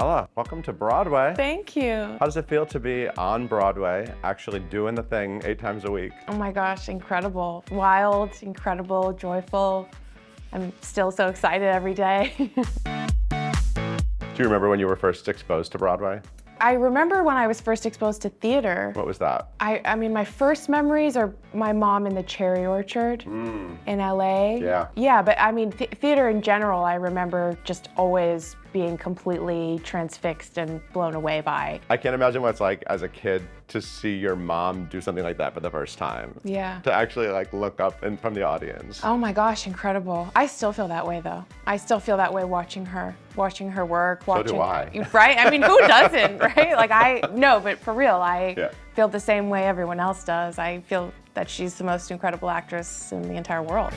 Ella, welcome to Broadway. Thank you. How does it feel to be on Broadway, actually doing the thing 8 times a week? Oh my gosh, incredible. Wild, incredible, joyful. I'm still so excited every day. Do you remember when you were first exposed to Broadway? I remember when I was first exposed to theater. What was that? I mean, my first memories are my mom in the cherry orchard in LA. Yeah. Yeah, but I mean, theater in general, I remember just always being completely transfixed and blown away by. I can't imagine what it's like as a kid to see your mom do something like that for the first time. Yeah. To actually like look up from the audience. Oh my gosh, incredible. I still feel that way though. I still feel that way watching her work. So do I. Right? I mean, who doesn't, right? Like no, but for real, I Yeah. feel the same way everyone else does. I feel that she's the most incredible actress in the entire world.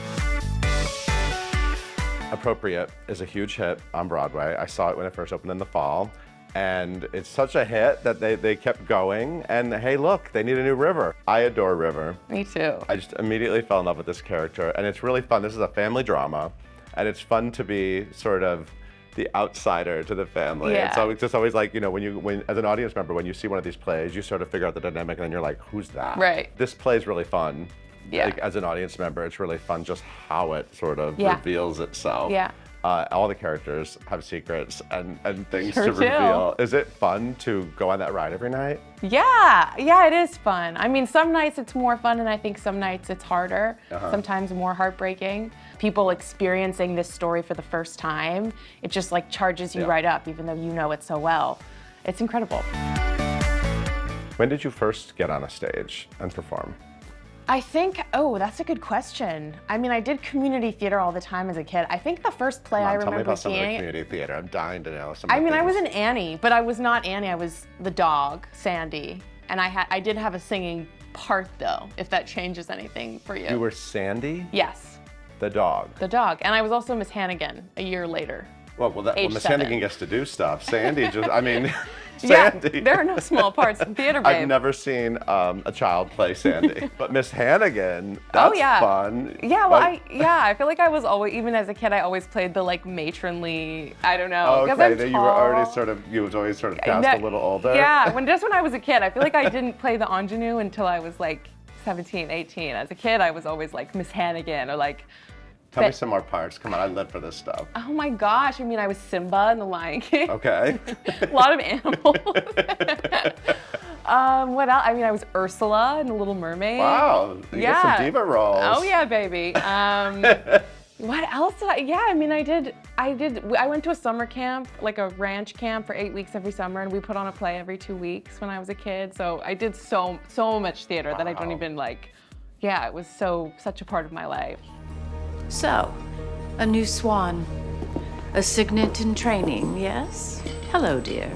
Appropriate is a huge hit on Broadway. I saw it when it first opened in the fall. And it's such a hit that they kept going. And hey, look, they need a new River. I adore River. Me too. I just immediately fell in love with this character. And it's really fun. This is a family drama. And it's fun to be sort of the outsider to the family. Yeah. So it's just always like, you know, when as an audience member, when you see one of these plays, you sort of figure out the dynamic and then you're like, who's that? Right. This play is really fun. Yeah. Like, as an audience member, it's really fun just how it sort of Yeah. reveals itself. Yeah. All the characters have secrets and things Sure to do. reveal. Is it fun to go on that ride every night? Yeah, it is fun. I mean, some nights it's more fun and I think some nights it's harder, sometimes more heartbreaking. People experiencing this story for the first time, it just like charges you right up even though you know it so well. It's incredible. When did you first get on a stage and perform? I think, that's a good question. I mean, I did community theater all the time as a kid. I think the first play I Tell me remember about some of the seeing. community theater. I'm dying to know some I of the mean, I was things. an Annie, but I was not Annie. I was the dog, Sandy, and I did have a singing part though. If that changes anything for you. You were Sandy, Yes, the dog. the dog, and I was also Miss Hannigan a year later. Well, Age Miss 7. Hannigan gets to do stuff. Sandy just, I mean, Sandy. Yeah, there are no small parts in theater, babe. I've never seen a child play Sandy, but Miss Hannigan, that's fun. Yeah, well, But- I feel like I was always, even as a kid, I always played the like matronly, I don't know. Oh, 'cause okay, I'm that you were already tall. you was always sort of cast a little older. Yeah, just when I was a kid. I feel like I didn't play the ingenue until I was like 17, 18. As a kid, I was always like Miss Hannigan or like, Tell me some more parts. Come on, I live for this stuff. oh my gosh, I mean, I was Simba in The Lion King. Okay. A lot of animals. What else? I mean, I was Ursula in The Little Mermaid. Wow, you get some diva roles. Oh yeah, baby. What else did I went to a summer camp, like a ranch camp for 8 weeks every summer, and we put on a play every 2 weeks when I was a kid. So I did so much theater that I don't even like, it was such a part of my life. So, a new swan. A signet in training, yes? Hello, dear.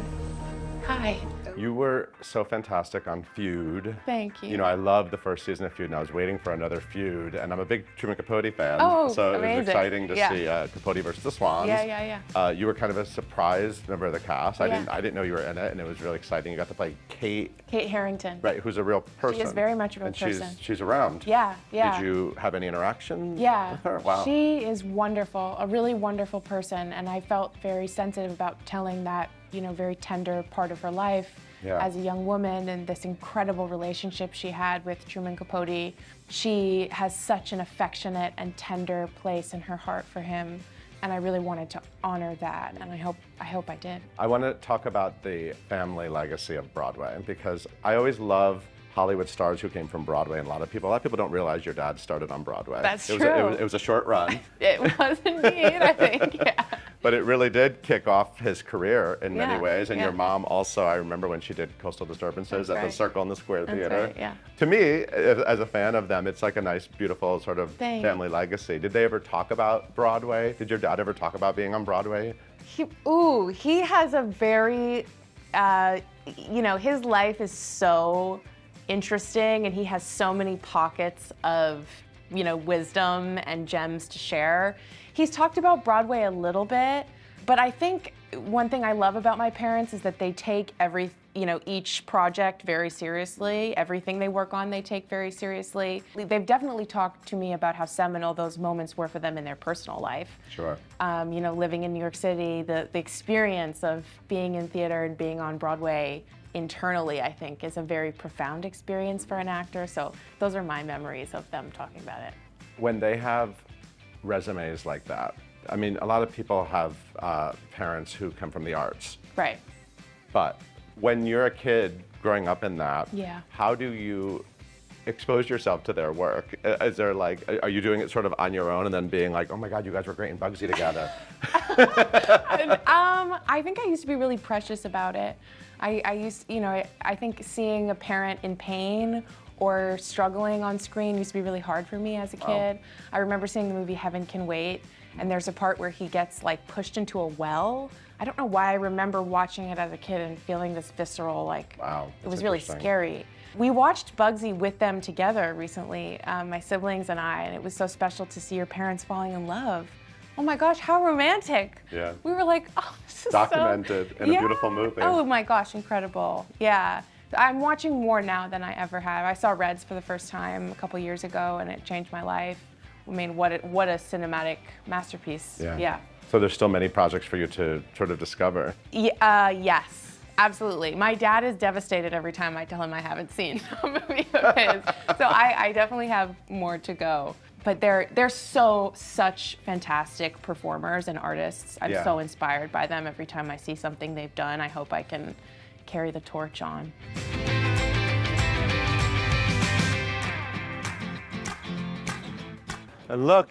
Hi. You were so fantastic on Feud. Thank you. You know, I loved the first season of Feud, and I was waiting for another Feud, and I'm a big Truman Capote fan. Oh, so it was amazing. exciting to see Capot vs. The Swans. Yeah. You were kind of a surprise member of the cast. Yeah. I didn't know you were in it, and it was really exciting. You got to play Kate, Harrington. right? Who's a real person. She is very much a real and person. She's around. Yeah. Did you have any interaction with her? Wow. She is wonderful, a really wonderful person, and I felt very sensitive about telling that, very tender part of her life as a young woman and this incredible relationship she had with Truman Capote. She has such an affectionate and tender place in her heart for him, and I really wanted to honor that, and I hope I did. I want to talk about the family legacy of Broadway, because I always love Hollywood stars who came from Broadway, and a lot of people don't realize your dad started on Broadway. That's true. It was a short run. It was indeed, I think, yeah. But it really did kick off his career in many ways. And yeah. your mom also, I remember when she did Coastal Disturbances That's at the Circle in the Square Theater. Right, yeah. To me, as a fan of them, it's like a nice, beautiful sort of family legacy. Did they ever talk about Broadway? Did your dad ever talk about being on Broadway? He has a very, his life is so interesting, and he has so many pockets of, wisdom and gems to share. He's talked about Broadway a little bit, but I think one thing I love about my parents is that they take you know, each project very seriously. Everything they work on, they take very seriously. They've definitely talked to me about how seminal those moments were for them in their personal life. Sure. You know, living in New York City, the experience of being in theater and being on Broadway internally, I think, is a very profound experience for an actor. So those are my memories of them talking about it. When they have resumes like that, I mean, a lot of people have parents who come from the arts. Right. But when you're a kid growing up in that, Yeah. how do you expose yourself to their work? Is there like, are you doing it sort of on your own and then being like, oh my God, you guys were great in Bugsy together? I think I used to be really precious about it. I used, you know, I think seeing a parent in pain or struggling on screen used to be really hard for me as a kid. Wow. I remember seeing the movie Heaven Can Wait, and there's a part where he gets like pushed into a well. I don't know why I remember watching it as a kid and feeling this visceral, like, Wow, it was that's really interesting. scary. We watched Bugsy with them together recently, my siblings and I, and it was so special to see your parents falling in love. Oh my gosh, how romantic. Yeah. We were like, oh, this is Documented so... in a beautiful movie. Oh my gosh, incredible. Yeah. I'm watching more now than I ever have. I saw Reds for the first time a couple years ago and it changed my life. I mean, what a cinematic masterpiece. Yeah. So there's still many projects for you to sort of discover. Yes, absolutely. My dad is devastated every time I tell him I haven't seen a movie of his. So I definitely have more to go. But they're such fantastic performers and artists. I'm Yeah. so inspired by them every time I see something they've done. I hope I can carry the torch on. And look,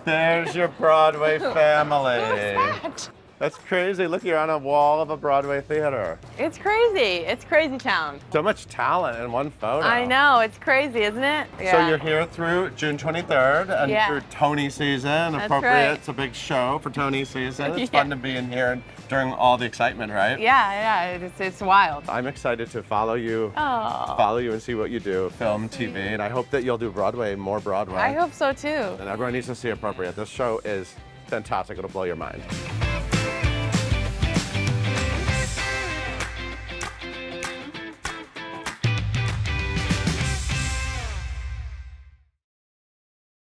there's your Broadway family. Who's that? That's crazy. Look, you're on a wall of a Broadway theater. It's crazy. It's crazy town. So much talent in one photo. I know. It's crazy, isn't it? So you're here through June 23rd and Yeah. through Tony season. That's Appropriate. right. It's a big show for Tony season. It's Yeah. fun to be in here during all the excitement, right? Yeah. It's wild. I'm excited to follow you. Oh. Follow you and see what you do, film, TV, and I hope that you'll do Broadway, more Broadway. I hope so too. And everyone needs to see Appropriate. This show is fantastic. It'll blow your mind.